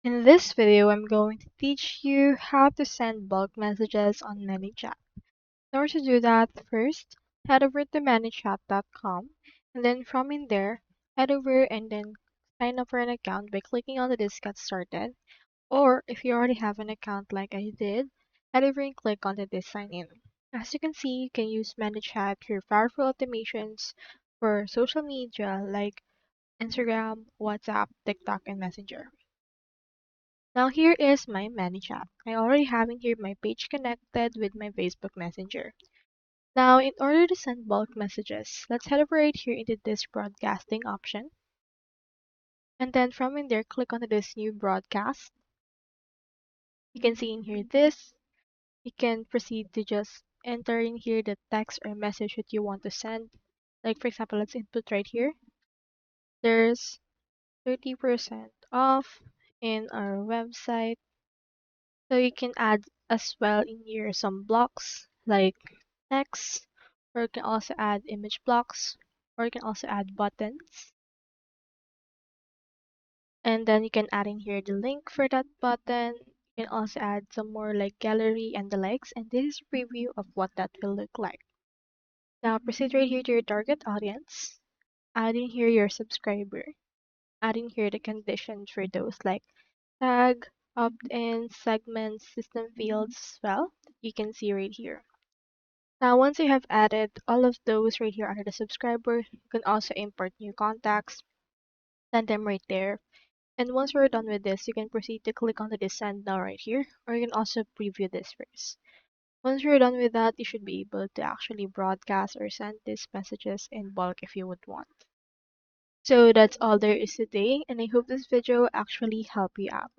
In this video, I'm going to teach you how to send bulk messages on Manychat. In order to do that, first, head over to manychat.com, and then from in there, head over and then sign up for an account by clicking on the this Get Started. Or if you already have an account like I did, head over and click on the this Sign In. As you can see, you can use Manychat for powerful automations for social media like Instagram, WhatsApp, TikTok, and Messenger. Now here is my Manychat. I already have in here my page connected with my Facebook Messenger. Now in order to send bulk messages, let's head over right here into this broadcasting option. And then from in there, click on this new broadcast. You can see in here this. You can proceed to just enter in here the text or message that you want to send. Like for example, let's input right here. There's 30% off in our website. So you can add as well in here some blocks like text, or you can also add image blocks, or you can also add buttons. And then you can add in here the link for that button. You can also add some more like gallery and the likes, and this is a preview of what that will look like. Now proceed right here to your target audience, add in here your subscriber, add in here the conditions for those like tag, opt-in, segments, system fields as well. You can see right here. Now, once you have added all of those right here under the subscriber, you can also import new contacts, send them right there. And once we're done with this, you can proceed to click on the send now right here, or you can also preview this first. Once you're done with that, you should be able to actually broadcast or send these messages in bulk if you would want. So that's all there is today, and I hope this video actually helped you out.